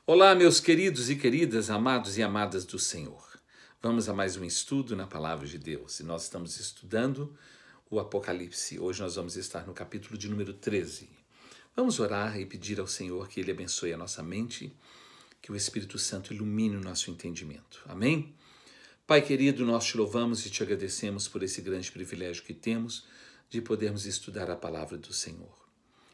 Olá, meus queridos e queridas, amados e amadas do Senhor. Vamos a mais um estudo na Palavra de Deus. E nós estamos estudando o Apocalipse. Hoje nós vamos estar no capítulo de número 13. Vamos orar e pedir ao Senhor que Ele abençoe a nossa mente, que o Espírito Santo ilumine o nosso entendimento. Amém? Pai querido, nós te louvamos e te agradecemos por esse grande privilégio que temos de podermos estudar a Palavra do Senhor.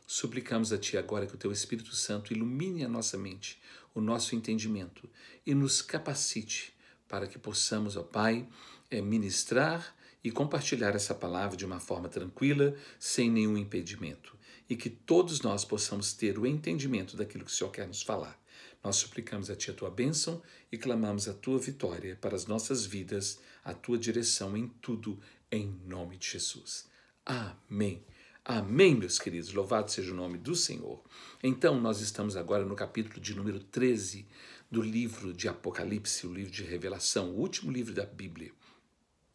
Suplicamos a Ti agora que o Teu Espírito Santo ilumine a nossa mente, o nosso entendimento e nos capacite para que possamos, ó Pai, ministrar e compartilhar essa palavra de uma forma tranquila, sem nenhum impedimento, e que todos nós possamos ter o entendimento daquilo que o Senhor quer nos falar. Nós suplicamos a Ti a Tua bênção e clamamos a Tua vitória para as nossas vidas, a Tua direção em tudo, em nome de Jesus. Amém. Amém, meus queridos. Louvado seja o nome do Senhor. Então, nós estamos agora no capítulo de número 13 do livro de Apocalipse, o livro de Revelação, o último livro da Bíblia.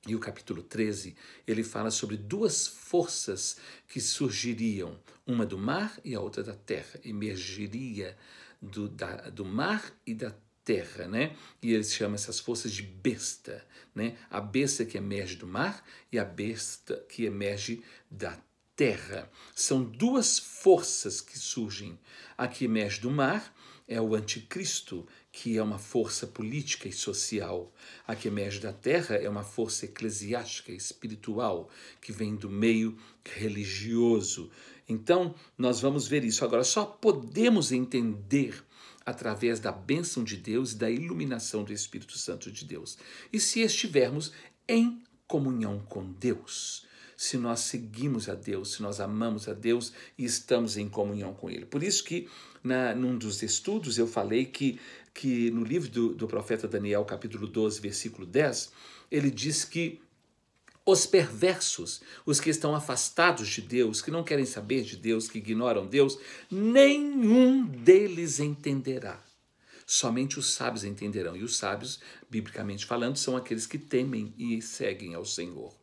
E o capítulo 13, ele fala sobre duas forças que surgiriam, uma do mar e a outra da terra. Emergiria do mar e da terra, né? E eles chamam essas forças de besta, né? A besta que emerge do mar e a besta que emerge da terra. São duas forças que surgem. A que emerge do mar é o anticristo, que é uma força política e social. A que emerge da terra é uma força eclesiástica e espiritual, que vem do meio religioso. Então, nós vamos ver isso. Agora, só podemos entender através da bênção de Deus e da iluminação do Espírito Santo de Deus. E se estivermos em comunhão com Deus, se nós seguimos a Deus, se nós amamos a Deus e estamos em comunhão com Ele. Por isso que, num dos estudos, eu falei que no livro do profeta Daniel, capítulo 12, versículo 10, ele diz que os perversos, os que estão afastados de Deus, que não querem saber de Deus, que ignoram Deus, nenhum deles entenderá. Somente os sábios entenderão. E os sábios, biblicamente falando, são aqueles que temem e seguem ao Senhor.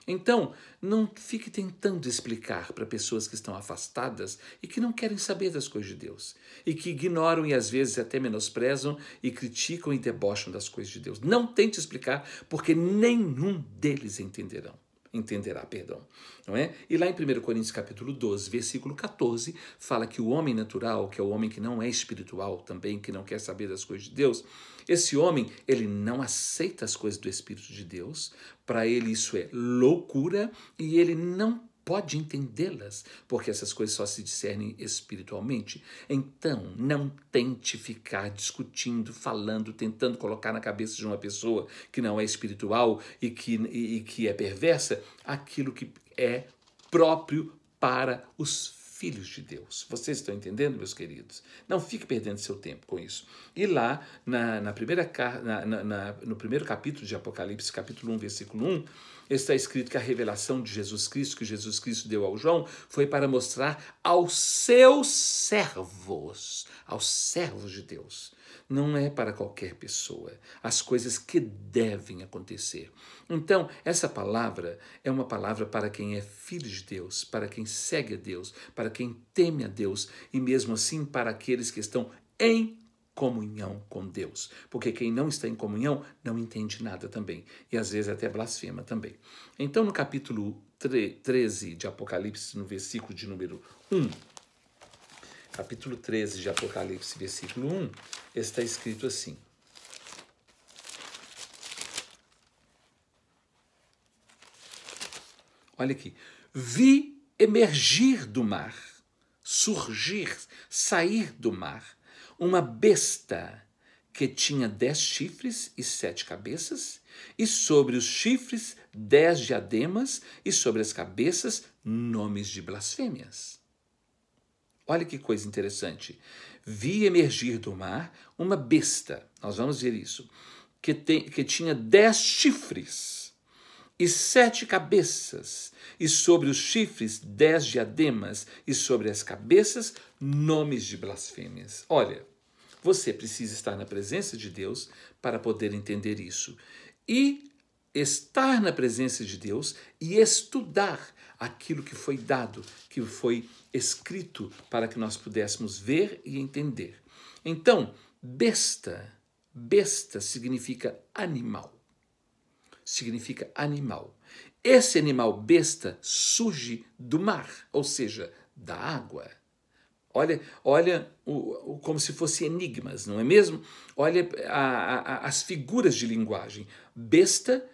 Então, não fique tentando explicar para pessoas que estão afastadas e que não querem saber das coisas de Deus, e que ignoram e às vezes até menosprezam e criticam e debocham das coisas de Deus. Não tente explicar, porque nenhum deles entenderá, não é? E lá em 1 Coríntios capítulo 12, versículo 14, fala que o homem natural, que é o homem que não é espiritual também, que não quer saber das coisas de Deus, esse homem, ele não aceita as coisas do Espírito de Deus, para ele isso é loucura e ele não pode entendê-las, porque essas coisas só se discernem espiritualmente. Então, não tente ficar discutindo, falando, tentando colocar na cabeça de uma pessoa que não é espiritual e que é perversa, aquilo que é próprio para os filhos de Deus. Vocês estão entendendo, meus queridos? Não fique perdendo seu tempo com isso. E lá, no primeiro capítulo de Apocalipse, capítulo 1, versículo 1, está escrito que a revelação de Jesus Cristo, que Jesus Cristo deu ao João, foi para mostrar aos seus servos de Deus. Não é para qualquer pessoa, as coisas que devem acontecer. Então, essa palavra é uma palavra para quem é filho de Deus, para quem segue a Deus, para quem teme a Deus e mesmo assim para aqueles que estão em comunhão com Deus. Porque quem não está em comunhão não entende nada também e às vezes até blasfema também. Então, no capítulo 13 de Apocalipse, no versículo de número 1, capítulo 13 de Apocalipse, versículo 1, está escrito assim: olha aqui. Vi emergir do mar, surgir, sair do mar, uma besta que tinha 10 chifres e 7 cabeças, e sobre os chifres 10 diademas, e sobre as cabeças nomes de blasfêmias. Olha que coisa interessante. Vi emergir do mar uma besta, nós vamos ver isso, que tinha 10 chifres e 7 cabeças, e sobre os chifres 10 diademas, e sobre as cabeças nomes de blasfêmias. Olha, você precisa estar na presença de Deus para poder entender isso. E estar na presença de Deus e estudar aquilo que foi dado, que foi escrito para que nós pudéssemos ver e entender. Então, besta significa animal. Significa animal. Esse animal besta surge do mar, ou seja, da água. Olha como se fossem enigmas, não é mesmo? Olha as figuras de linguagem. Besta,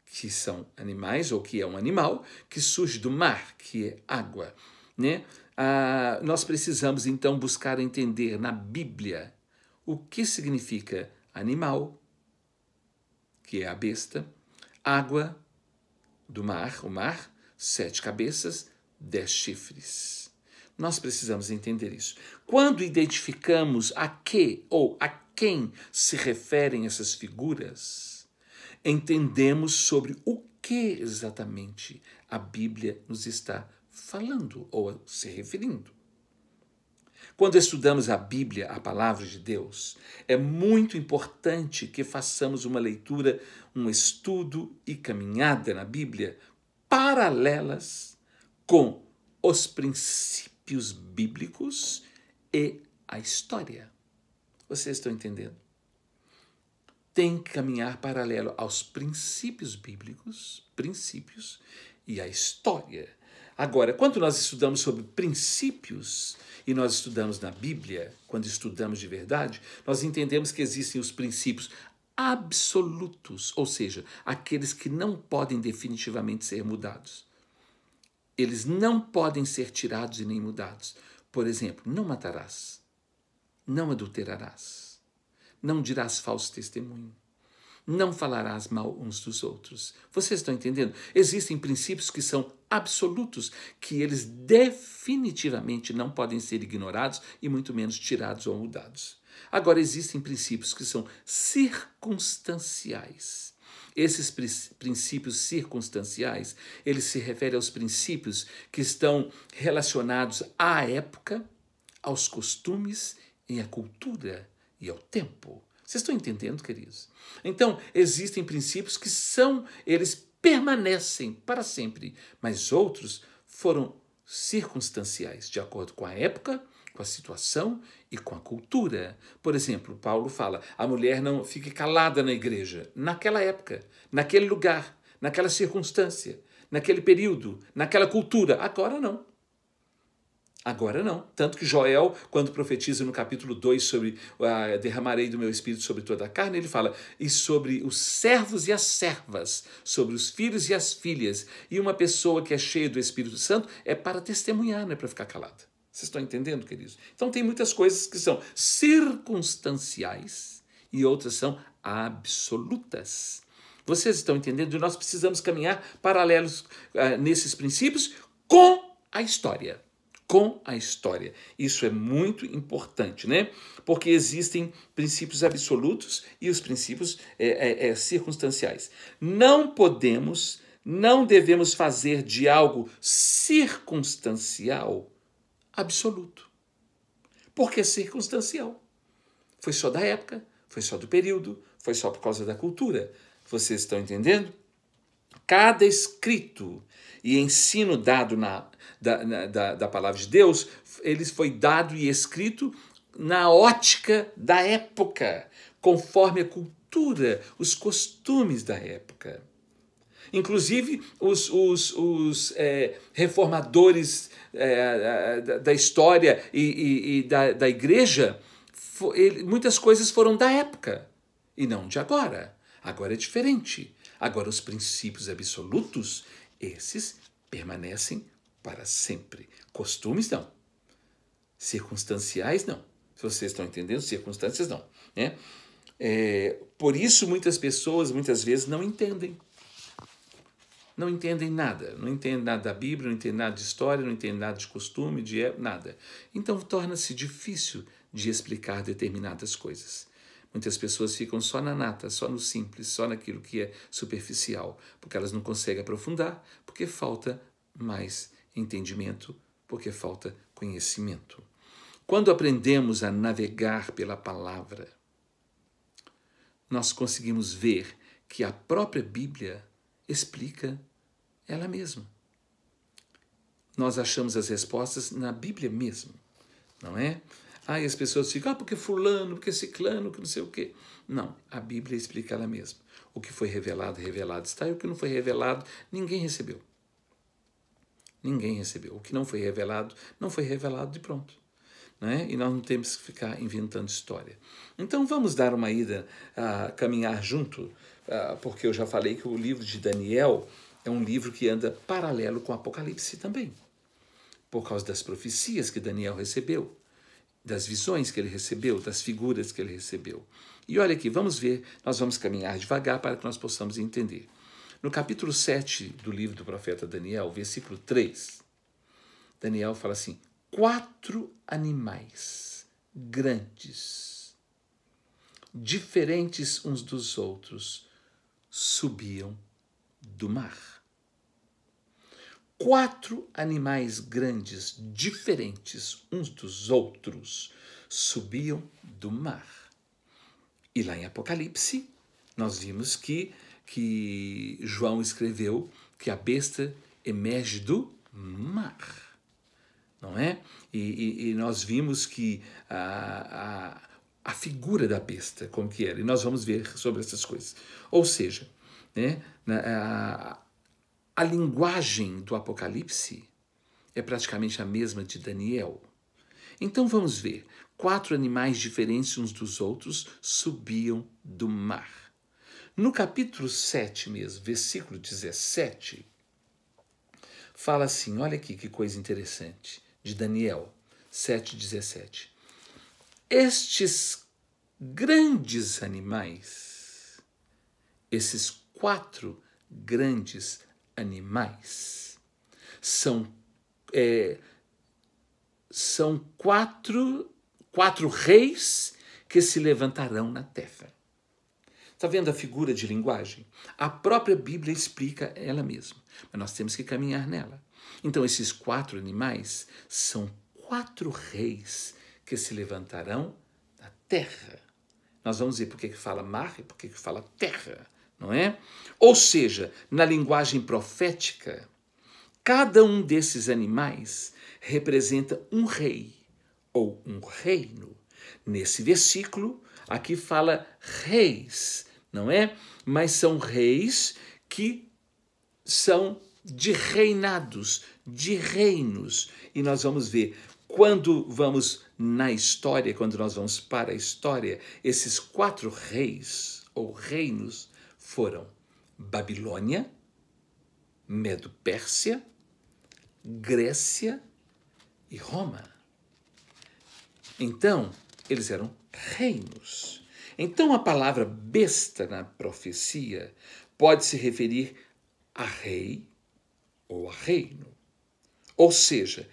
que são animais, ou que é um animal, que surge do mar, que é água, né? Nós precisamos, então, buscar entender na Bíblia o que significa animal, que é a besta, água do mar, o mar, 7 cabeças, 10 chifres. Nós precisamos entender isso. Quando identificamos a que ou a quem se referem essas figuras, entendemos sobre o que exatamente a Bíblia nos está falando ou se referindo. Quando estudamos a Bíblia, a palavra de Deus, é muito importante que façamos uma leitura, um estudo e caminhada na Bíblia paralelas com os princípios bíblicos e a história. Vocês estão entendendo? Tem que caminhar paralelo aos princípios bíblicos, e à história. Agora, quando nós estudamos sobre princípios, e nós estudamos na Bíblia, quando estudamos de verdade, nós entendemos que existem os princípios absolutos, ou seja, aqueles que não podem definitivamente ser mudados. Eles não podem ser tirados e nem mudados. Por exemplo, não matarás, não adulterarás, não dirás falso testemunho, não falarás mal uns dos outros. Vocês estão entendendo? Existem princípios que são absolutos, que eles definitivamente não podem ser ignorados e muito menos tirados ou mudados. Agora, existem princípios que são circunstanciais. Esses princípios circunstanciais, eles se referem aos princípios que estão relacionados à época, aos costumes e à cultura e ao tempo. Vocês estão entendendo, queridos? Então, existem princípios que eles permanecem para sempre, mas outros foram circunstanciais, de acordo com a época, com a situação e com a cultura. Por exemplo, Paulo fala, a mulher não fique calada na igreja, naquela época, naquele lugar, naquela circunstância, naquele período, naquela cultura. Agora não. Agora não. Tanto que Joel, quando profetiza no capítulo 2 sobre derramarei do meu espírito sobre toda a carne, ele fala, e sobre os servos e as servas, sobre os filhos e as filhas. E uma pessoa que é cheia do Espírito Santo é para testemunhar, não é para ficar calada. Vocês estão entendendo, queridos? Então tem muitas coisas que são circunstanciais e outras são absolutas. Vocês estão entendendo? E nós precisamos caminhar paralelos nesses princípios com a história. Com a história. Isso é muito importante, né? Porque existem princípios absolutos e os princípios circunstanciais. Não devemos fazer de algo circunstancial absoluto. Porque é circunstancial. Foi só da época, foi só do período, foi só por causa da cultura. Vocês estão entendendo? Cada escrito e ensino dado da palavra de Deus, ele foi dado e escrito na ótica da época, conforme a cultura, os costumes da época. Inclusive, os reformadores da história e da igreja, muitas coisas foram da época e não de agora. Agora é diferente. Agora, os princípios absolutos, esses permanecem para sempre. Costumes, não. Circunstanciais, não. Se vocês estão entendendo, circunstâncias, não. Né? Por isso, muitas pessoas, muitas vezes, não entendem. Não entendem nada. Não entendem nada da Bíblia, não entendem nada de história, não entendem nada de costume, nada. Então, torna-se difícil de explicar determinadas coisas. Muitas pessoas ficam só na nata, só no simples, só naquilo que é superficial, porque elas não conseguem aprofundar, porque falta mais entendimento, porque falta conhecimento. Quando aprendemos a navegar pela palavra, nós conseguimos ver que a própria Bíblia explica ela mesma. Nós achamos as respostas na Bíblia mesmo, não é? Aí as pessoas ficam, porque fulano, porque ciclano, que não sei o quê. Não, a Bíblia explica ela mesma. O que foi revelado, revelado está, e o que não foi revelado, ninguém recebeu. Ninguém recebeu. O que não foi revelado, não foi revelado de pronto. Né? E nós não temos que ficar inventando história. Então vamos dar uma ida, caminhar junto, porque eu já falei que o livro de Daniel é um livro que anda paralelo com o Apocalipse também, por causa das profecias que Daniel recebeu, das visões que ele recebeu, das figuras que ele recebeu. E olha aqui, vamos ver, nós vamos caminhar devagar para que nós possamos entender. No capítulo 7 do livro do profeta Daniel, versículo 3, Daniel fala assim: 4 animais grandes, diferentes uns dos outros, subiam do mar. 4 animais grandes, diferentes uns dos outros, subiam do mar. E lá em Apocalipse, nós vimos que João escreveu que a besta emerge do mar. Não é? E nós vimos que a figura da besta, como que era, e nós vamos ver sobre essas coisas. Ou seja, né, a linguagem do Apocalipse é praticamente a mesma de Daniel. Então vamos ver, 4 animais diferentes uns dos outros subiam do mar. No capítulo 7 mesmo, versículo 17, fala assim, olha aqui que coisa interessante, de Daniel 7,17. Estes grandes animais, esses 4 grandes animais, são quatro reis que se levantarão na terra. Está vendo a figura de linguagem? A própria Bíblia explica ela mesma, mas nós temos que caminhar nela. Então, esses 4 animais são 4 reis que se levantarão na terra. Nós vamos ver por que fala mar e por que fala terra, não é? Ou seja, na linguagem profética, cada um desses animais representa um rei ou um reino. Nesse versículo, aqui fala reis, não é? Mas são reis que são de reinados, de reinos. E nós vamos ver, quando vamos na história, quando nós vamos para a história, esses 4 reis ou reinos foram Babilônia, Medo-Pérsia, Grécia e Roma. Então, eles eram reinos. Então, a palavra besta na profecia pode se referir a rei ou a reino. Ou seja,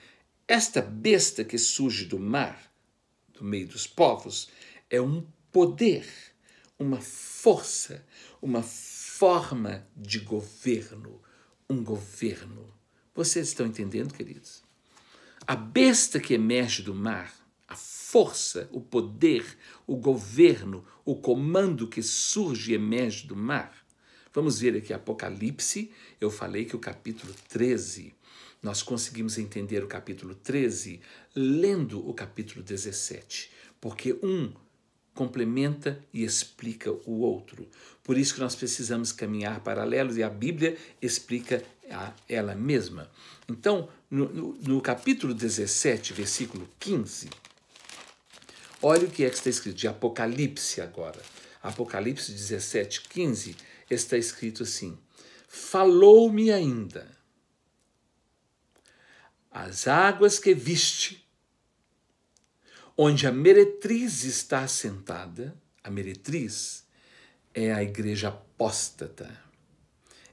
esta besta que surge do mar, do meio dos povos, é um poder, uma força, uma forma de governo, um governo. Vocês estão entendendo, queridos? A besta que emerge do mar, a força, o poder, o governo, o comando que surge e emerge do mar. Vamos ver aqui Apocalipse, eu falei que o capítulo 13, nós conseguimos entender o capítulo 13 lendo o capítulo 17, porque um complementa e explica o outro. Por isso que nós precisamos caminhar paralelos e a Bíblia explica ela mesma. Então, no capítulo 17, versículo 15, olha o que está escrito de Apocalipse agora. Apocalipse 17, 15, está escrito assim: falou-me ainda, as águas que viste, onde a meretriz está assentada, a meretriz é a igreja apóstata,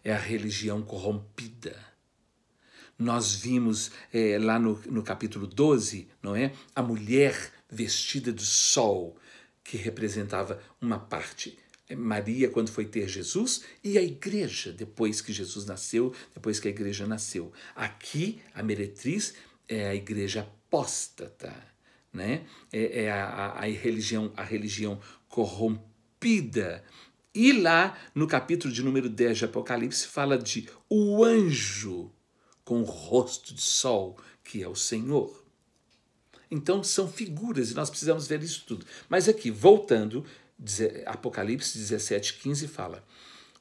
é a religião corrompida. Nós vimos lá no capítulo 12, não é? A mulher vestida de sol, que representava uma parte. Maria, quando foi ter Jesus, e a igreja, depois que Jesus nasceu, depois que a igreja nasceu. Aqui, a meretriz é a igreja apóstata, né? É a religião corrompida. E lá, no capítulo de número 10 de Apocalipse, fala de o anjo com o rosto de sol, que é o Senhor. Então são figuras e nós precisamos ver isso tudo. Mas aqui, voltando, Apocalipse 17:15 fala: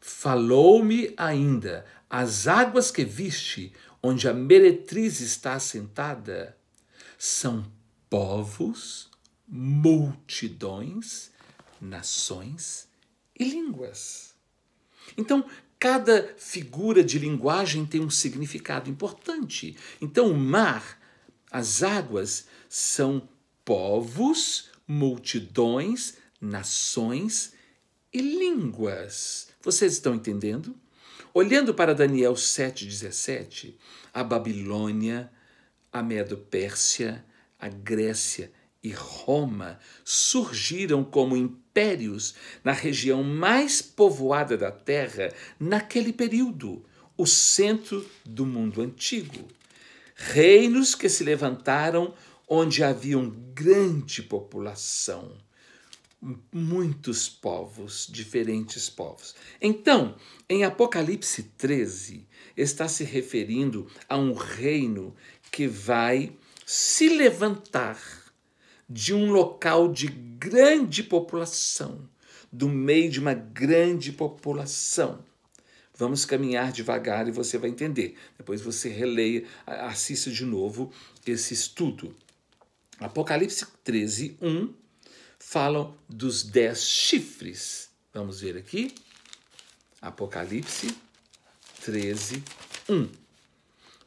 falou-me ainda, as águas que viste, onde a meretriz está assentada, são povos, multidões, nações e línguas. Então, cada figura de linguagem tem um significado importante. Então, o mar, as águas, são povos, multidões, nações e línguas. Vocês estão entendendo? Olhando para Daniel 7,17, a Babilônia, a Medo-Pérsia, a Grécia e Roma surgiram como impérios na região mais povoada da Terra naquele período, o centro do mundo antigo. Reinos que se levantaram onde havia grande população, muitos povos, diferentes povos. Então, em Apocalipse 13, está se referindo a um reino que vai se levantar de um local de grande população, do meio de uma grande população. Vamos caminhar devagar e você vai entender. Depois você releia, assista de novo esse estudo. Apocalipse 13:1 fala dos 10 chifres. Vamos ver aqui. Apocalipse 13:1.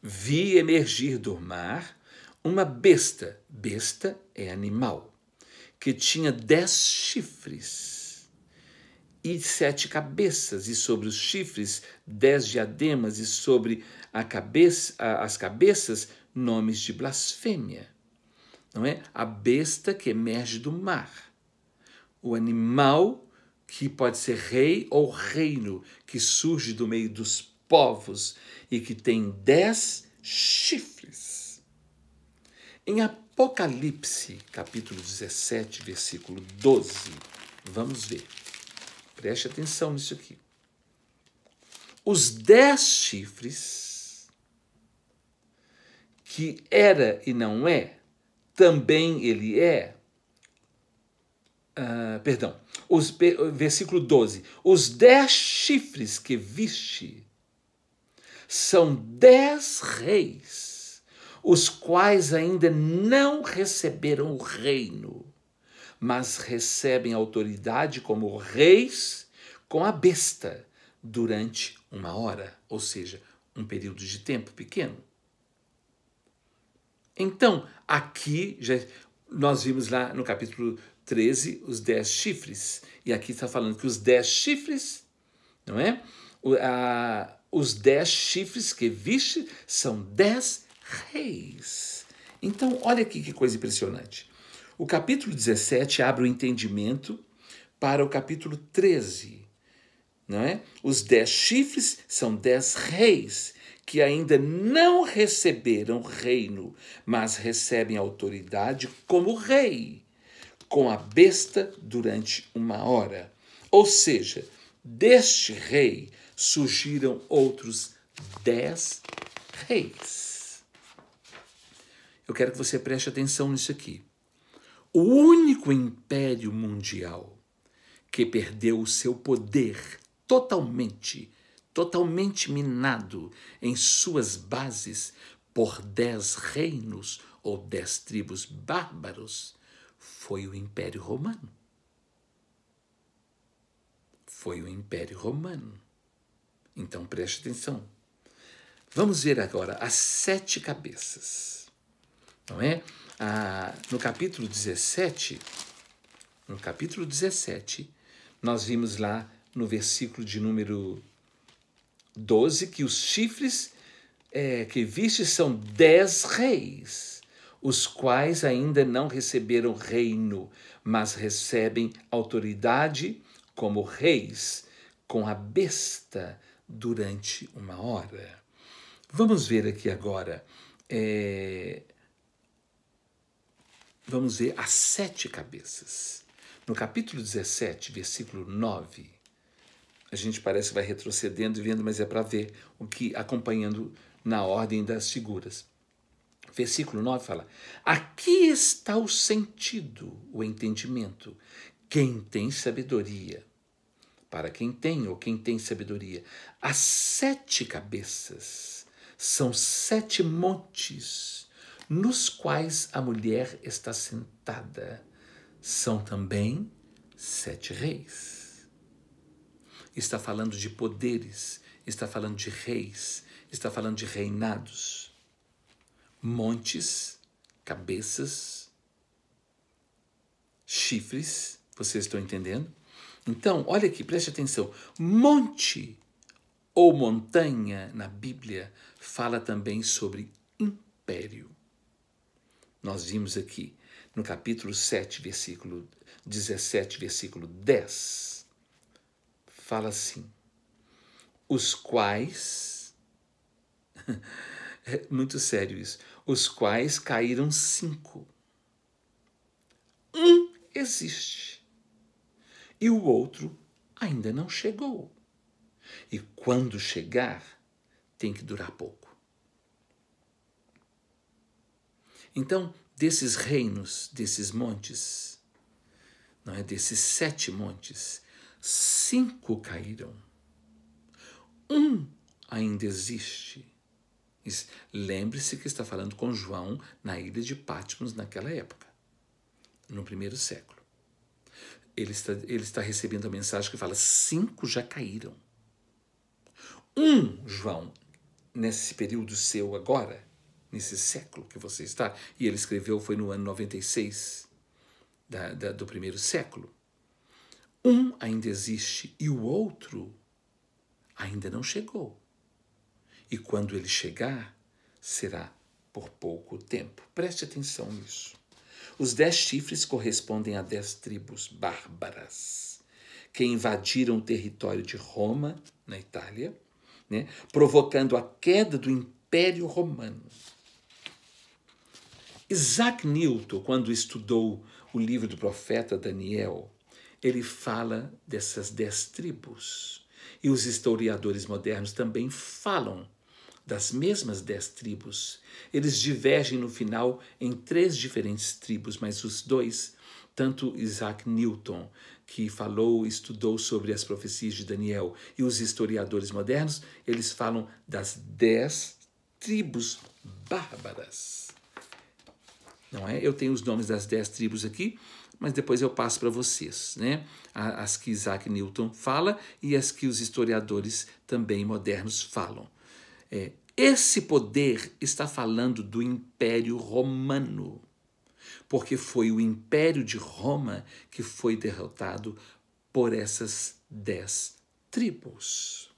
Vi emergir do mar uma besta, besta é animal, que tinha 10 chifres e 7 cabeças, e sobre os chifres 10 diademas, e sobre as cabeças nomes de blasfêmia. Não é? A besta que emerge do mar. O animal que pode ser rei ou reino, que surge do meio dos povos e que tem 10 chifres. Em Apocalipse, capítulo 17, versículo 12, vamos ver. Preste atenção nisso aqui. Os 10 chifres, que era e não é, também ele é. Versículo 12. Os 10 chifres que viste são 10 reis, os quais ainda não receberam o reino, mas recebem autoridade como reis com a besta durante 1 hora, ou seja, um período de tempo pequeno. Então, aqui nós vimos lá no capítulo 13 os 10 chifres, e aqui está falando que os 10 chifres, não é? Os 10 chifres que viste são 10 reis. Então, olha aqui que coisa impressionante. O capítulo 17 abre o entendimento para o capítulo 13, não é? Os 10 chifres são 10 reis, que ainda não receberam reino, mas recebem autoridade como rei, com a besta durante 1 hora. Ou seja, deste rei surgiram outros 10 reis. Eu quero que você preste atenção nisso aqui. O único império mundial que perdeu o seu poder totalmente minado em suas bases por 10 reinos ou 10 tribos bárbaros, foi o Império Romano. Foi o Império Romano. Então preste atenção. Vamos ver agora as 7 cabeças. Não é? No capítulo 17, nós vimos lá no versículo de número 12 que os chifres que viste são 10 reis, os quais ainda não receberam reino, mas recebem autoridade como reis com a besta durante 1 hora. Vamos ver aqui agora. Vamos ver as 7 cabeças. No capítulo 17, versículo 9, a gente parece que vai retrocedendo e vendo, mas é para ver o que acompanhando na ordem das figuras. Versículo 9 fala: aqui está o sentido, o entendimento. Quem tem sabedoria, para quem tem ou quem tem sabedoria, as 7 cabeças são 7 montes nos quais a mulher está sentada. São também 7 reis. Está falando de poderes, está falando de reis, está falando de reinados. Montes, cabeças, chifres, vocês estão entendendo? Então, olha aqui, preste atenção. Monte ou montanha na Bíblia fala também sobre império. Nós vimos aqui no capítulo 7, versículo 17, versículo 10, fala assim: os quais, é muito sério isso, os quais caíram 5. Um existe e o outro ainda não chegou. E quando chegar, tem que durar pouco. Então, desses reinos, desses montes, não é? Desses 7 montes, 5 caíram. Um ainda existe. Lembre-se que está falando com João na ilha de Patmos naquela época, no 1º século. Ele está recebendo a mensagem que fala: 5 já caíram. João, nesse período seu agora, nesse século que você está, e ele escreveu, foi no ano 96 do 1º século. Ainda existe e o outro ainda não chegou. E quando ele chegar, será por pouco tempo. Preste atenção nisso. Os 10 chifres correspondem a 10 tribos bárbaras que invadiram o território de Roma, na Itália, né, provocando a queda do Império Romano. Isaac Newton, quando estudou o livro do profeta Daniel, ele fala dessas 10 tribos. E os historiadores modernos também falam das mesmas 10 tribos. Eles divergem no final em 3 diferentes tribos, mas os dois, tanto Isaac Newton, que estudou sobre as profecias de Daniel, e os historiadores modernos, eles falam das 10 tribos bárbaras. Não é? Eu tenho os nomes das 10 tribos aqui, mas depois eu passo para vocês, né? As que Isaac Newton fala e as que os historiadores também modernos falam. Esse poder está falando do Império Romano, porque foi o Império de Roma que foi derrotado por essas 10 tribos.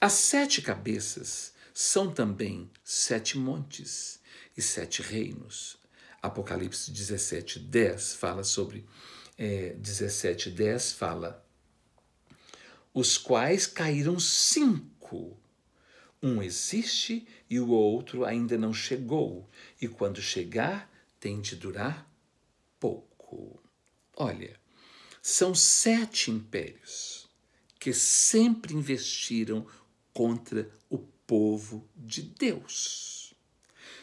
As 7 cabeças são também 7 montes e 7 reinos. Apocalipse 17:10 fala sobre 17:10 fala: os quais caíram 5. Um existe e o outro ainda não chegou, e quando chegar, tem de durar pouco. Olha, são 7 impérios que sempre investiram contra o povo de Deus.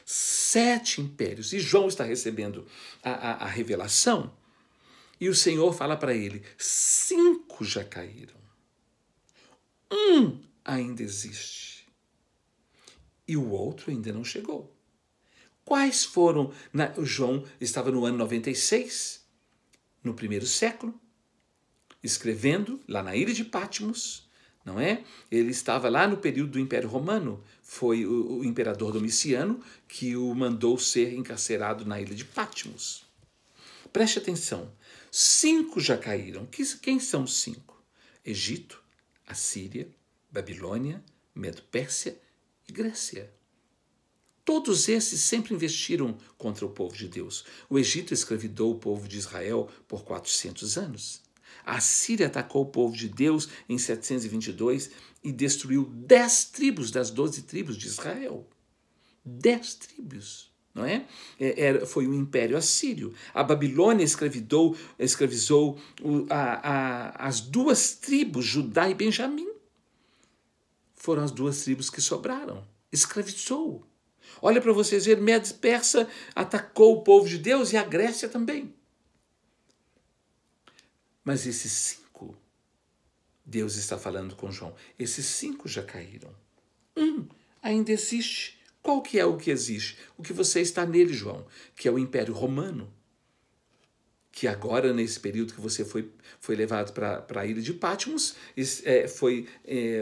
7 impérios. E João está recebendo a revelação, e o Senhor fala para ele: 5 já caíram. Ainda existe. E o outro ainda não chegou. Quais foram? João estava no ano 96, no 1º século, escrevendo lá na ilha de Patmos, não é? Ele estava lá no período do Império Romano. Foi o imperador Domiciano que o mandou ser encarcerado na ilha de Patmos. Preste atenção. 5 já caíram. Quem são os 5? Egito, Assíria, Babilônia, Medo-Pérsia e Grécia. Todos esses sempre investiram contra o povo de Deus. O Egito escravidou o povo de Israel por 400 anos. A Síria atacou o povo de Deus em 722 e destruiu 10 tribos das 12 tribos de Israel. 10 tribos, não é? Foi o Império Assírio. A Babilônia escravizou as 2 tribos, Judá e Benjamim. Foram as 2 tribos que sobraram. Escravizou. Olha para vocês verem, Medes Persa atacou o povo de Deus e a Grécia também. Mas esses 5, Deus está falando com João, esses 5 já caíram. Ainda existe. Qual que é o que existe? O que você está nele, João, que é o Império Romano, que agora, nesse período que você foi levado para a ilha de Patmos, foi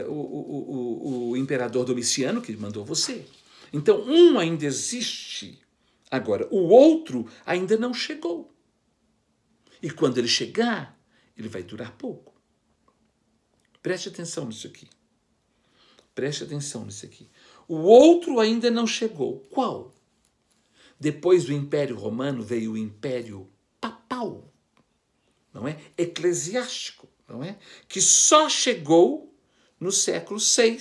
o imperador Domiciano que mandou você. Então, um ainda existe. Agora, o outro ainda não chegou. E quando ele chegar, ele vai durar pouco. Preste atenção nisso aqui. Preste atenção nisso aqui. O outro ainda não chegou. Qual? Depois do Império Romano veio o Império Papal, não é? Eclesiástico, não é? Que só chegou no século VI,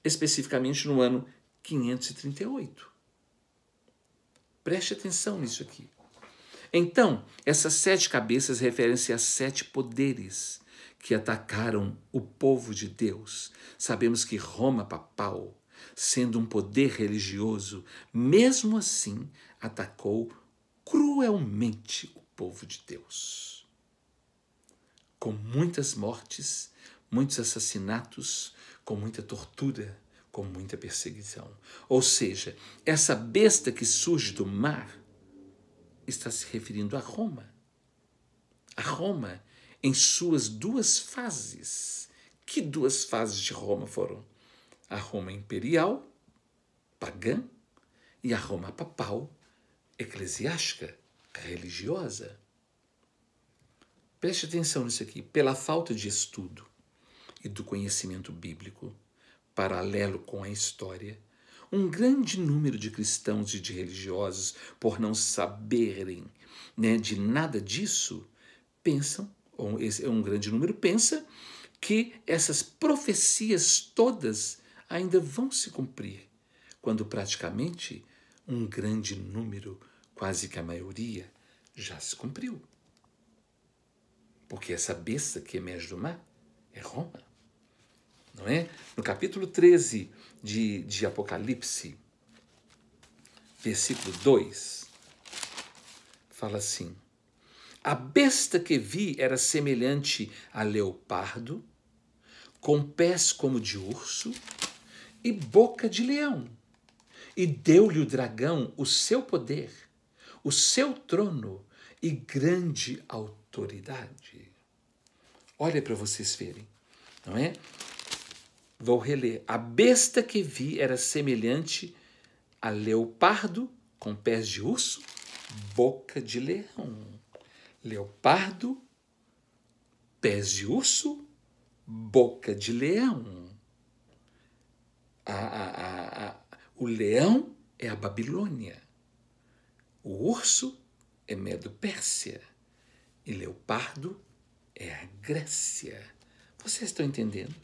especificamente no ano 538. Preste atenção nisso aqui. Então, essas 7 cabeças referem-se a 7 poderes que atacaram o povo de Deus. Sabemos que Roma papal, sendo um poder religioso, mesmo assim atacou cruelmente o povo de Deus. Com muitas mortes, muitos assassinatos, com muita tortura, com muita perseguição. Ou seja, essa besta que surge do mar está se referindo a Roma. A Roma em suas 2 fases. Que 2 fases de Roma foram? A Roma imperial, pagã, e a Roma papal, eclesiástica, religiosa. Preste atenção nisso aqui. Pela falta de estudo e do conhecimento bíblico, paralelo com a história, um grande número de cristãos e de religiosos, por não saberem, de nada disso, pensam, ou um grande número pensa, que essas profecias todas ainda vão se cumprir, quando praticamente um grande número, quase que a maioria, já se cumpriu. Porque essa besta que emerge do mar é Roma, não é? No capítulo 13 de Apocalipse, versículo 2, fala assim: a besta que vi era semelhante a leopardo, com pés como de urso e boca de leão. E deu-lhe o dragão o seu poder, o seu trono e grande autoridade. Olha para vocês verem, não é? Vou reler. A besta que vi era semelhante a leopardo, com pés de urso, boca de leão. Leopardo, pés de urso, boca de leão. O leão é a Babilônia. O urso é Medo-Pérsia. E leopardo é a Grécia. Vocês estão entendendo?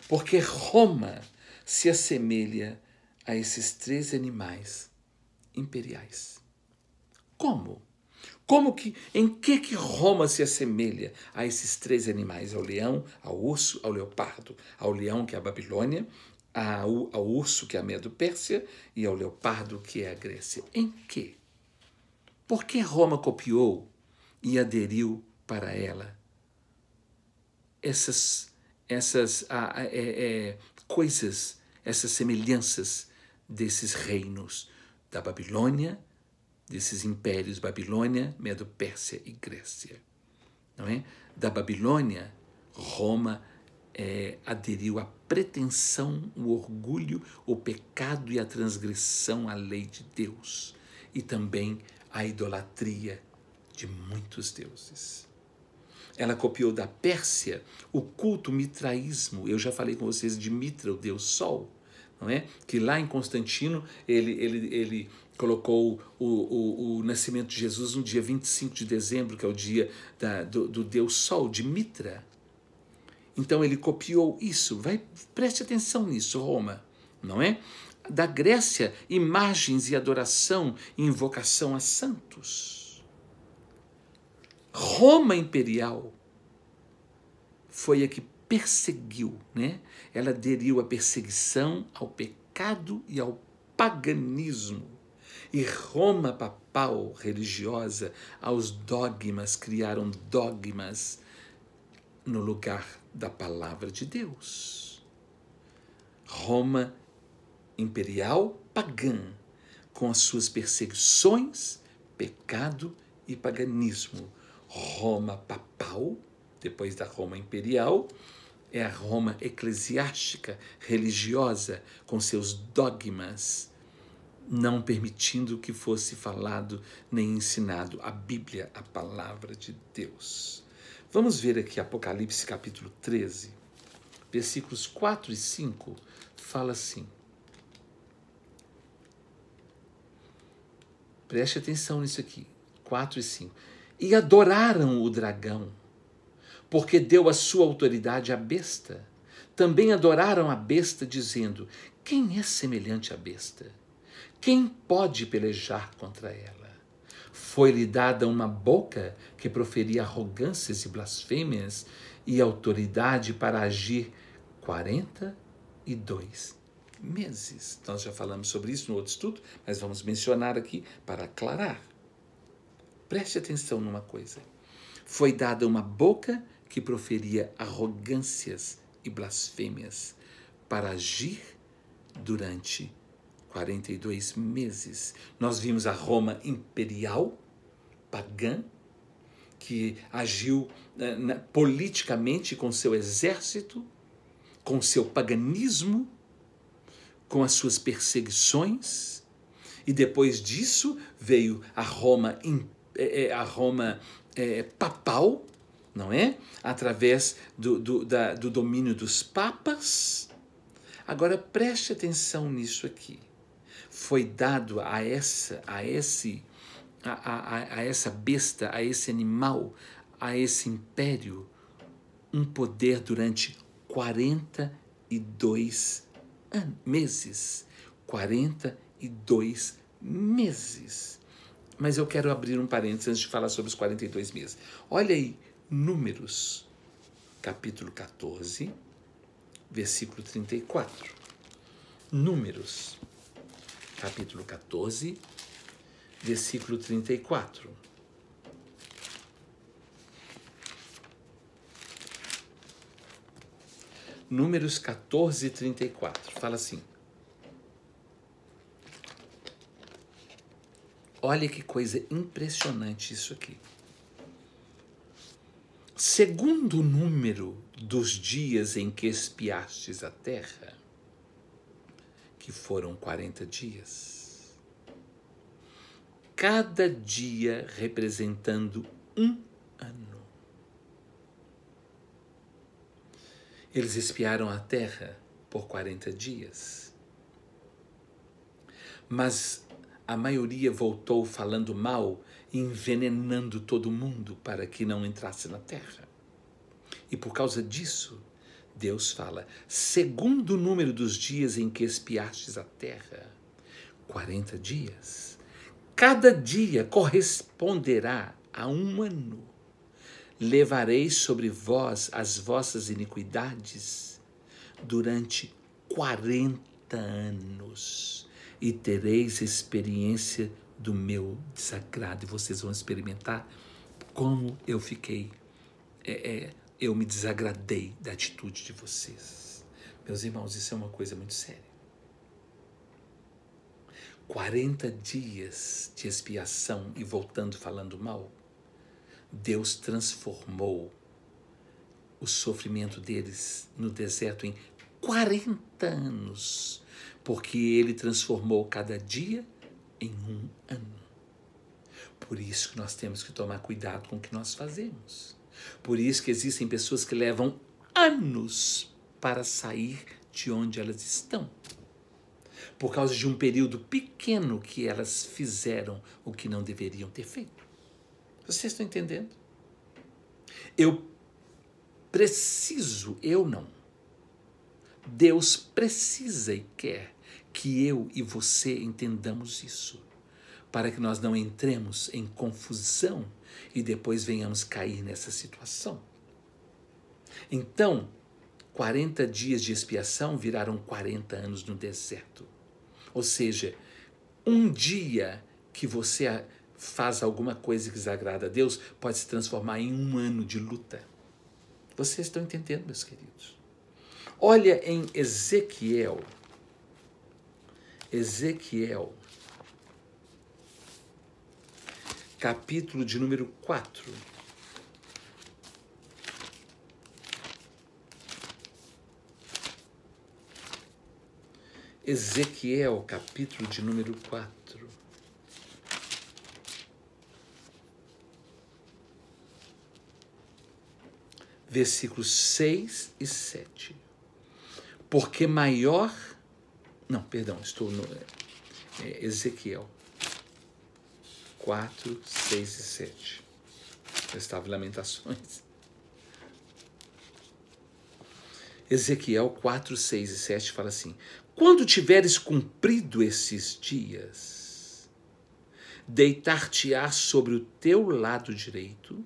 Porque Roma se assemelha a esses 3 animais imperiais. Como? Em que Roma se assemelha a esses 3 animais? Ao leão, ao urso, ao leopardo. Ao leão, que é a Babilônia, ao urso, que é a Medo-Pérsia, e ao leopardo, que é a Grécia. Em quê? Por que Roma copiou e aderiu para ela essas coisas, essas semelhanças desses reinos da Babilônia, desses impérios Babilônia, Medo-Pérsia e Grécia, não é? Da Babilônia, Roma aderiu à pretensão, o orgulho, o pecado e a transgressão à lei de Deus, e também à idolatria de muitos deuses. Ela copiou da Pérsia o culto mitraísmo. Eu já falei com vocês de Mitra, o deus Sol, não é? Que lá em Constantino ele colocou o nascimento de Jesus no dia 25 de dezembro, que é o dia do deus Sol, de Mitra. Então ele copiou isso. Preste atenção nisso, Roma, não é? Da Grécia, imagens e adoração e invocação a santos. Roma imperial foi a que perseguiu, né? Ela aderiu à perseguição, ao pecado e ao paganismo. E Roma papal religiosa, aos dogmas, criaram dogmas no lugar da palavra de Deus. Roma imperial pagã, com as suas perseguições, pecado e paganismo. Roma papal, depois da Roma imperial, é a Roma eclesiástica, religiosa, com seus dogmas, não permitindo que fosse falado nem ensinado a Bíblia, a palavra de Deus. Vamos ver aqui Apocalipse capítulo 13, versículos 4 e 5, fala assim. Preste atenção nisso aqui, 4 e 5. E adoraram o dragão, porque deu a sua autoridade à besta. Também adoraram a besta, dizendo: quem é semelhante à besta? Quem pode pelejar contra ela? Foi-lhe dada uma boca que proferia arrogâncias e blasfêmias e autoridade para agir 42 meses. Nós já falamos sobre isso no outro estudo, mas vamos mencionar aqui para aclarar. Preste atenção numa coisa. Foi dada uma boca que proferia arrogâncias e blasfêmias para agir durante 42 meses. Nós vimos a Roma imperial, pagã, que agiu politicamente com seu exército, com seu paganismo, com as suas perseguições, e depois disso veio a Roma papal, não é? Através do domínio dos papas. Agora preste atenção nisso aqui. Foi dado a essa besta, a esse animal, a esse império, um poder durante 42 meses. 42 meses. Mas eu quero abrir um parênteses antes de falar sobre os 42 meses. Olha aí, Números, capítulo 14, versículo 34. Números, capítulo 14, versículo 34. Números 14, 34. Fala assim. Olha que coisa impressionante isso aqui. Segundo o número dos dias em que espiastes a terra, que foram 40 dias, cada dia representando um ano. Eles espiaram a terra por 40 dias, mas a maioria voltou falando mal e envenenando todo mundo para que não entrasse na terra. E por causa disso, Deus fala, segundo o número dos dias em que espiastes a terra, 40 dias, cada dia corresponderá a um ano. Levareis sobre vós as vossas iniquidades durante 40 anos e tereis experiência do meu desagrado. E vocês vão experimentar como eu fiquei, eu me desagradei da atitude de vocês. Meus irmãos, isso é uma coisa muito séria. 40 dias de expiação e voltando falando mal, Deus transformou o sofrimento deles no deserto em 40 anos, porque Ele transformou cada dia em um ano. Por isso que nós temos que tomar cuidado com o que nós fazemos. Por isso que existem pessoas que levam anos para sair de onde elas estão. Por causa de um período pequeno que elas fizeram o que não deveriam ter feito. Vocês estão entendendo? Deus precisa e quer que eu e você entendamos isso, para que nós não entremos em confusão e depois venhamos cair nessa situação. Então, 40 dias de expiação viraram 40 anos no deserto. Ou seja, um dia que você faz alguma coisa que desagrada a Deus pode se transformar em um ano de luta. Vocês estão entendendo, meus queridos? Olha em Ezequiel, capítulo de número 4. Ezequiel, capítulo de número 4. Versículos 6 e 7. Porque maior... Não, perdão, estou no Ezequiel 4, 6 e 7. Eu estava em Lamentações. Ezequiel 4, 6 e 7 fala assim: quando tiveres cumprido esses dias, deitar-te-ás sobre o teu lado direito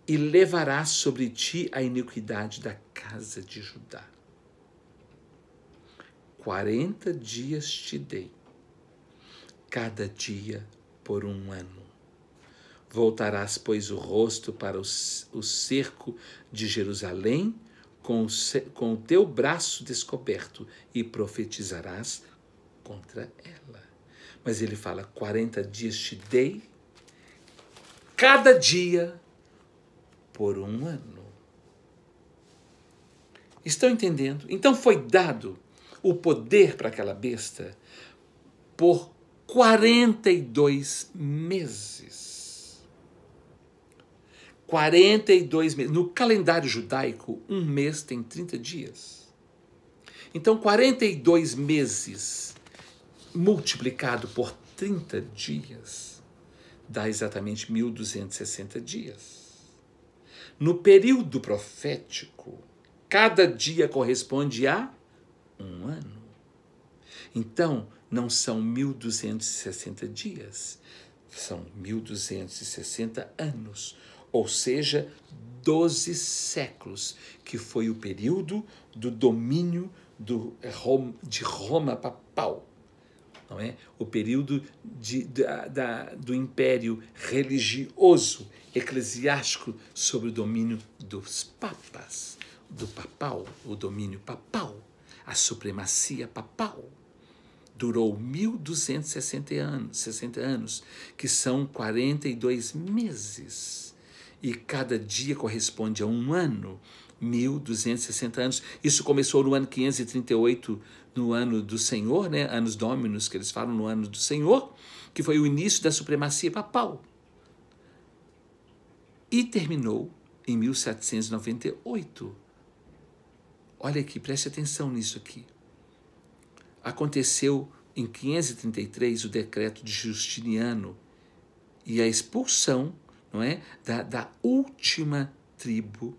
e levarás sobre ti a iniquidade da casa de Judá. 40 dias te dei, cada dia por um ano. Voltarás, pois, o rosto para o cerco de Jerusalém com o teu braço descoberto e profetizarás contra ela. Mas ele fala, 40 dias te dei, cada dia por um ano. Estão entendendo? Então foi dado o poder para aquela besta por 42 meses. 42 meses. No calendário judaico, um mês tem 30 dias. Então, 42 meses multiplicado por 30 dias dá exatamente 1.260 dias. No período profético, cada dia corresponde a um ano. Então, não são 1.260 dias, são 1.260 anos, ou seja, 12 séculos, que foi o período do domínio de Roma papal. Não é? O período do império religioso, eclesiástico, sobre o domínio dos papas, do papal, o domínio papal, a supremacia papal. Durou 1.260 anos, que são 42 meses. E cada dia corresponde a um ano, 1.260 anos. Isso começou no ano 538, no ano do Senhor, né? Anos Dominus, que eles falam no ano do Senhor, que foi o início da supremacia papal. E terminou em 1798. Olha aqui, preste atenção nisso aqui. Aconteceu em 533 o decreto de Justiniano e a expulsão, não é, da última tribo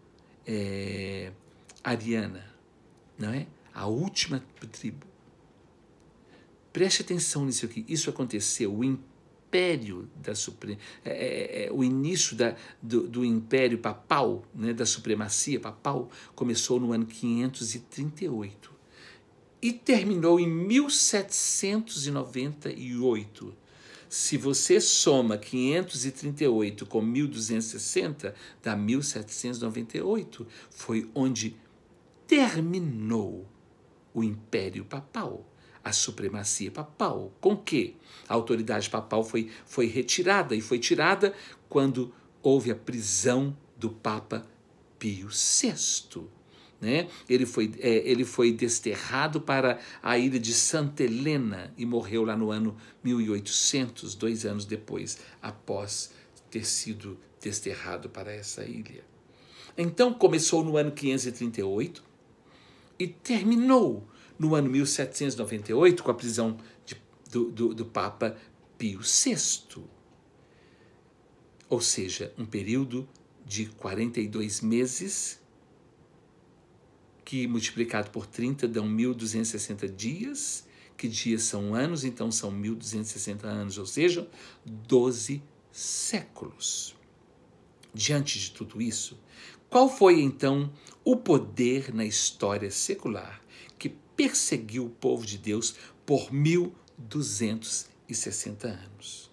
ariana, não é? A última tribo. Preste atenção nisso aqui. Isso aconteceu, o império o início do império papal, né, da supremacia papal, começou no ano 538 e terminou em 1798. Se você soma 538 com 1.260, dá 1798. Foi onde terminou o Império Papal, a supremacia papal. Com que? A autoridade papal foi retirada, e foi tirada quando houve a prisão do Papa Pio VI. Né? Ele foi desterrado para a ilha de Santa Helena e morreu lá no ano 1800, 2 anos depois, após ter sido desterrado para essa ilha. Então, começou no ano 538 e terminou no ano 1798 com a prisão do Papa Pio VI. Ou seja, um período de 42 meses que multiplicado por 30 dão 1.260 dias, que dias são anos, então são 1.260 anos, ou seja, 12 séculos. Diante de tudo isso, qual foi então o poder na história secular que perseguiu o povo de Deus por 1.260 1260 anos.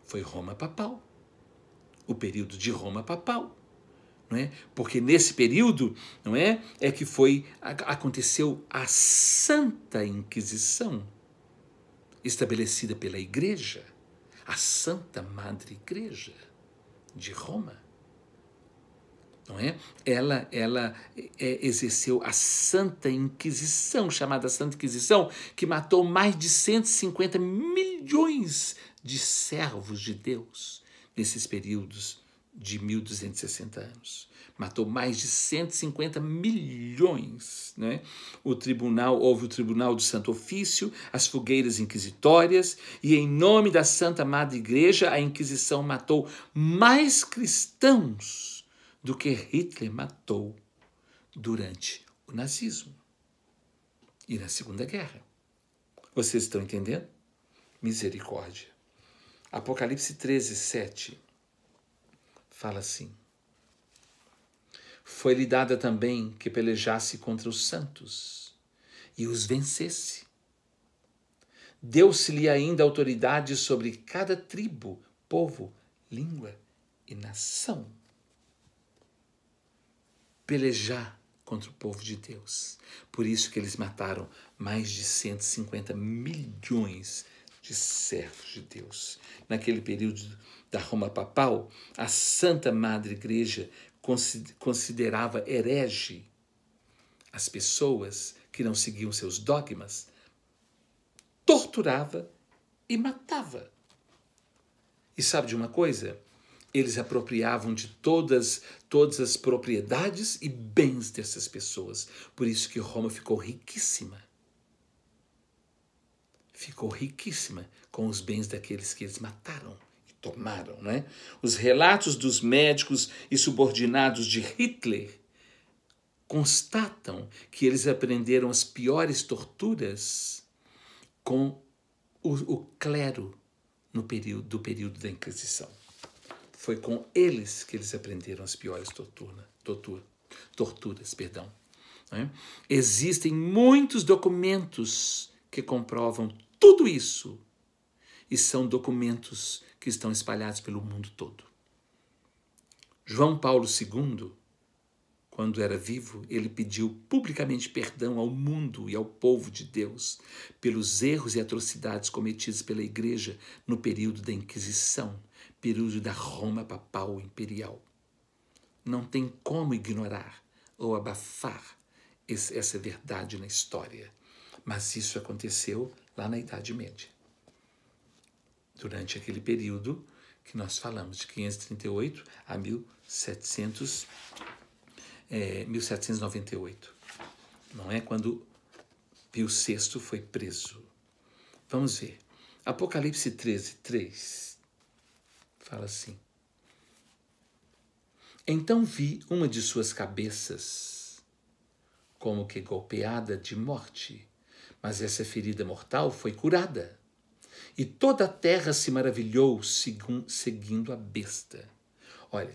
Foi Roma papal, o período de Roma papal, não é? Porque nesse período, não é que aconteceu a Santa Inquisição, estabelecida pela Igreja, a Santa Madre Igreja de Roma, não é? Ela exerceu a Santa Inquisição, chamada Santa Inquisição, que matou mais de 150 milhões de servos de Deus nesses períodos de 1260 anos. Matou mais de 150 milhões. Né? Houve o Tribunal do Santo Ofício, as fogueiras inquisitórias, e em nome da Santa Madre Igreja, a Inquisição matou mais cristãos do que Hitler matou durante o nazismo e na Segunda Guerra. Vocês estão entendendo? Misericórdia. Apocalipse 13, 7 fala assim: foi-lhe dada também que pelejasse contra os santos e os vencesse. Deu-se-lhe ainda autoridade sobre cada tribo, povo, língua e nação. Pelejar contra o povo de Deus. Por isso que eles mataram mais de 150 milhões de servos de Deus. Naquele período da Roma papal, a Santa Madre Igreja considerava herege as pessoas que não seguiam seus dogmas, torturava e matava. E sabe de uma coisa? Eles apropriavam de todas as propriedades e bens dessas pessoas. Por isso que Roma ficou riquíssima. Ficou riquíssima com os bens daqueles que eles mataram e tomaram, né? Os relatos dos médicos e subordinados de Hitler constatam que eles aprenderam as piores torturas com o clero do período da Inquisição. Foi com eles que eles aprenderam as piores torturas. Né? Existem muitos documentos que comprovam tudo isso. E são documentos que estão espalhados pelo mundo todo. João Paulo II, quando era vivo, ele pediu publicamente perdão ao mundo e ao povo de Deus pelos erros e atrocidades cometidos pela Igreja no período da Inquisição, período da Roma papal imperial. Não tem como ignorar ou abafar essa verdade na história. Mas isso aconteceu lá na Idade Média. Durante aquele período que nós falamos, de 538 a 1798. Não é? Quando Pio VI foi preso. Vamos ver. Apocalipse 13, 3 fala assim: então vi uma de suas cabeças como que golpeada de morte, mas essa ferida mortal foi curada. E toda a terra se maravilhou seguindo a besta. Olha,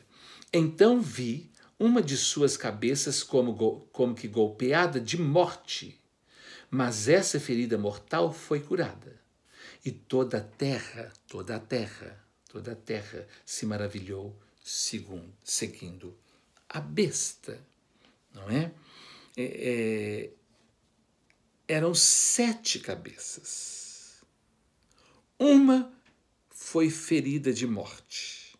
então vi uma de suas cabeças como que golpeada de morte, mas essa ferida mortal foi curada. E toda a terra se maravilhou seguindo a besta. Não é? Eram 7 cabeças. Uma foi ferida de morte.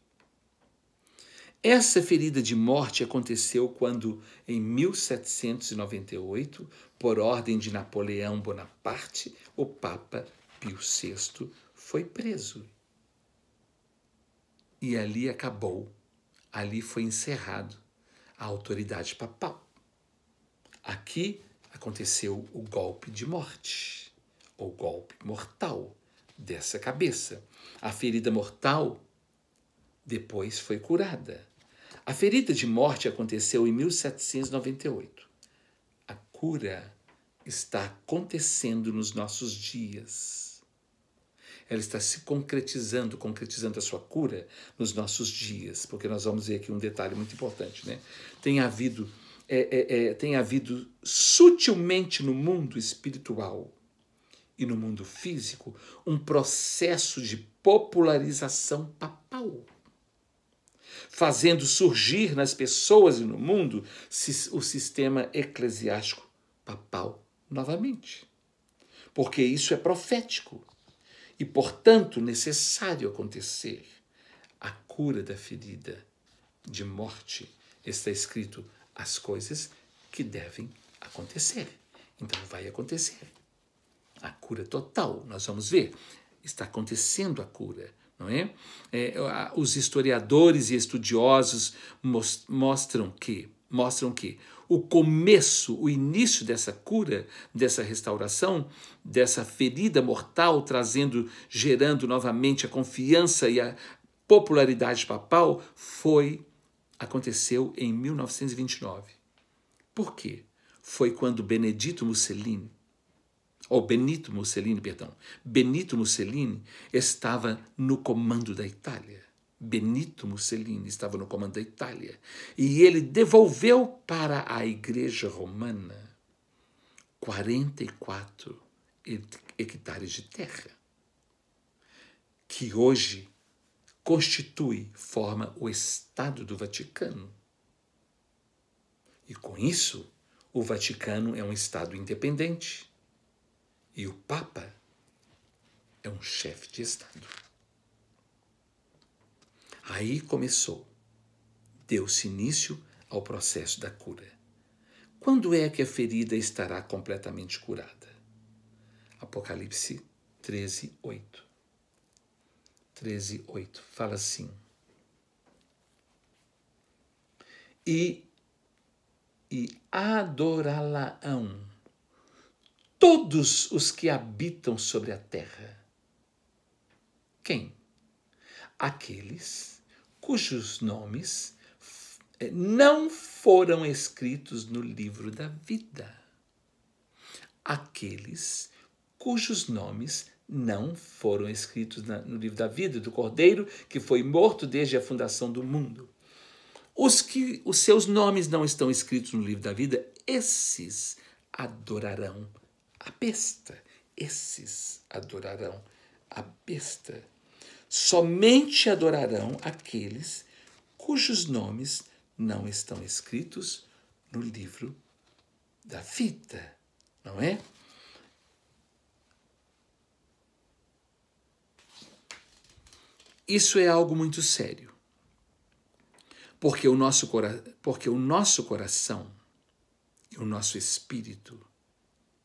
Essa ferida de morte aconteceu quando, em 1798, por ordem de Napoleão Bonaparte, o Papa Pio VI foi preso. E ali acabou, ali foi encerrado a autoridade papal. Aqui aconteceu o golpe de morte, ou golpe mortal dessa cabeça. A ferida mortal depois foi curada. A ferida de morte aconteceu em 1798. A cura está acontecendo nos nossos dias. Ela está se concretizando a sua cura nos nossos dias, porque nós vamos ver aqui um detalhe muito importante, né? Tem havido sutilmente no mundo espiritual e no mundo físico um processo de popularização papal, fazendo surgir nas pessoas e no mundo o sistema eclesiástico papal novamente. Porque isso é profético e, portanto, necessário acontecer. A cura da ferida de morte está escrito as coisas que devem acontecer. Então vai acontecer. A cura total, nós vamos ver. Está acontecendo a cura, não é? Os historiadores e estudiosos mostram que o começo, o início dessa cura, dessa restauração, dessa ferida mortal, gerando novamente a confiança e a popularidade papal, aconteceu em 1929. Por quê? Foi quando Benito Mussolini estava no comando da Itália. Benito Mussolini estava no comando da Itália e ele devolveu para a Igreja Romana 44 hectares de terra, que hoje forma o Estado do Vaticano. E com isso, o Vaticano é um Estado independente e o Papa é um chefe de Estado. Aí deu-se início ao processo da cura. Quando é que a ferida estará completamente curada? Apocalipse 13:8. 13:8 fala assim: E adorá-la-ão todos os que habitam sobre a terra. Quem? Aqueles cujos nomes não foram escritos no livro da vida. Aqueles cujos nomes não foram escritos no livro da vida do Cordeiro, que foi morto desde a fundação do mundo. Os seus nomes não estão escritos no livro da vida, esses adorarão a besta. Esses adorarão a besta. Somente adorarão aqueles cujos nomes não estão escritos no livro da vida, não é? Isso é algo muito sério, porque o nosso coração e o nosso espírito,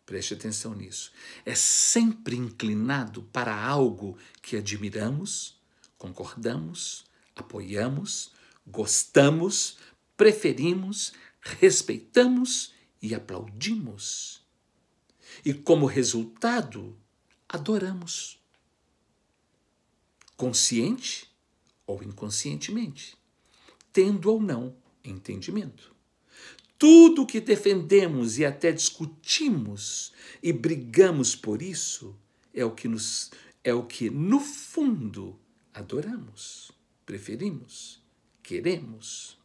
preste atenção nisso, é sempre inclinado para algo que admiramos, concordamos, apoiamos, gostamos, preferimos, respeitamos e aplaudimos. E como resultado, adoramos. Consciente ou inconscientemente, tendo ou não entendimento. Tudo que defendemos e até discutimos e brigamos por isso é o que no fundo adoramos, preferimos, queremos.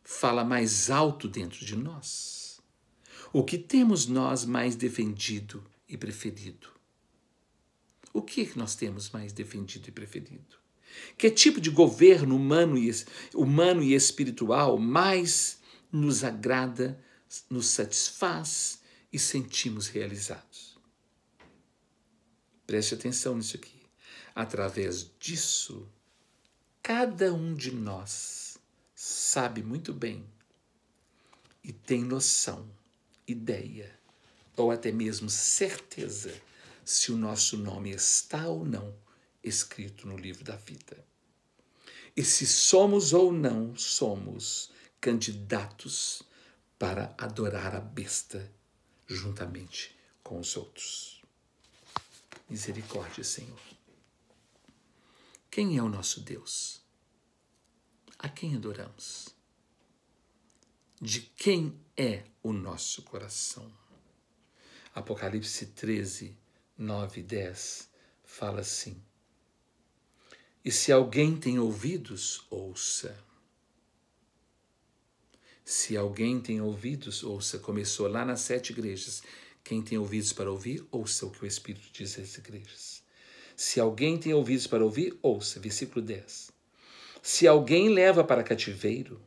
Fala mais alto dentro de nós. O que temos nós mais defendido e preferido? O que nós temos mais defendido e preferido? Que tipo de governo humano e espiritual mais nos agrada, nos satisfaz e sentimos realizados? Preste atenção nisso aqui. Através disso, cada um de nós sabe muito bem e tem noção, ideia ou até mesmo certeza se o nosso nome está ou não escrito no livro da vida. E se somos ou não somos candidatos para adorar a besta juntamente com os outros. Misericórdia, Senhor. Quem é o nosso Deus? A quem adoramos? De quem é o nosso coração? Apocalipse 13, 9 e 10 fala assim: E se alguém tem ouvidos, ouça. Se alguém tem ouvidos, ouça. Começou lá nas 7 igrejas Quem tem ouvidos para ouvir, ouça o que o Espírito diz às igrejas. Se alguém tem ouvidos para ouvir, ouça. Versículo 10. Se alguém leva para cativeiro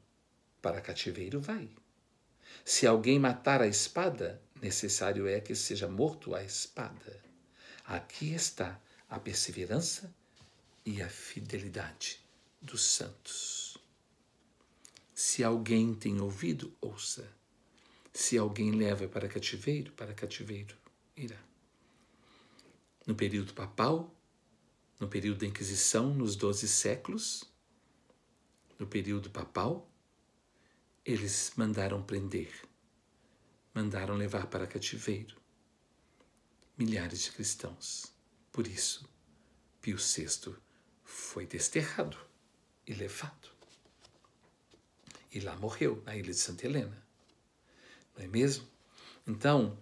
vai. Se alguém matar a espada, necessário é que seja morto a espada. Aqui está a perseverança e a fidelidade dos santos. Se alguém tem ouvido, ouça. Se alguém leva para cativeiro irá. No período papal, no período da Inquisição, nos 12 séculos, no período papal, eles mandaram prender, mandaram levar para cativeiro milhares de cristãos. Por isso, Pio VI foi desterrado e levado. E lá morreu, na ilha de Santa Helena. Não é mesmo? Então,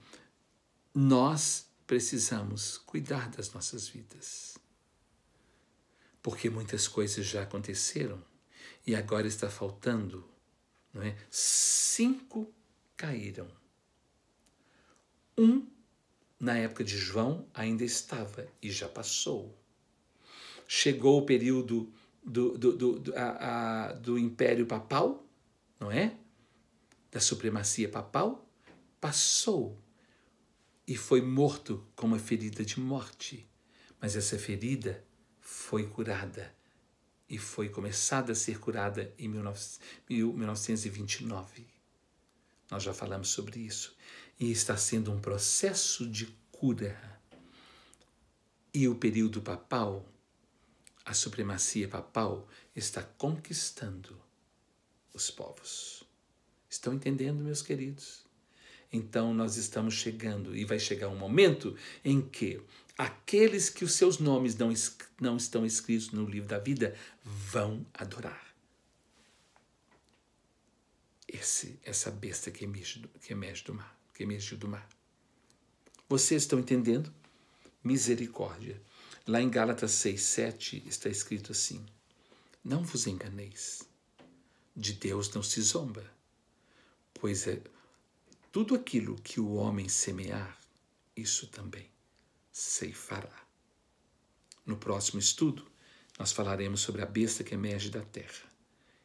nós precisamos cuidar das nossas vidas. Porque muitas coisas já aconteceram e agora está faltando, não é? 5 caíram. 1, na época de João, ainda estava e já passou. Chegou o período do Império Papal, não é? Da supremacia papal, passou e foi morto com uma ferida de morte. Mas essa ferida foi curada e foi começada a ser curada em 1929. Nós já falamos sobre isso. E está sendo um processo de cura. E o período papal, a supremacia papal, está conquistando os povos. Estão entendendo, meus queridos? Então nós estamos chegando e vai chegar um momento em que aqueles que os seus nomes não estão escritos no livro da vida vão adorar essa besta que emergiu do mar. Vocês estão entendendo? Misericórdia. Lá em Gálatas 6:7 está escrito assim: não vos enganeis, de Deus não se zomba, pois é tudo aquilo que o homem semear, isso também ceifará. No próximo estudo, nós falaremos sobre a besta que emerge da terra,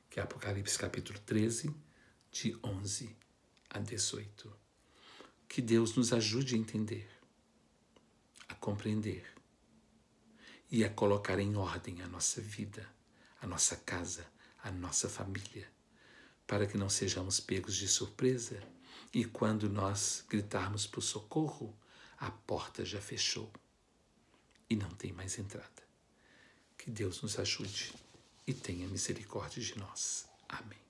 que é Apocalipse capítulo 13, de 11 a 18. Que Deus nos ajude a entender, a compreender e a colocar em ordem a nossa vida, a nossa casa, a nossa família, para que não sejamos pegos de surpresa e quando nós gritarmos por socorro, a porta já fechou e não tem mais entrada. Que Deus nos ajude e tenha misericórdia de nós. Amém.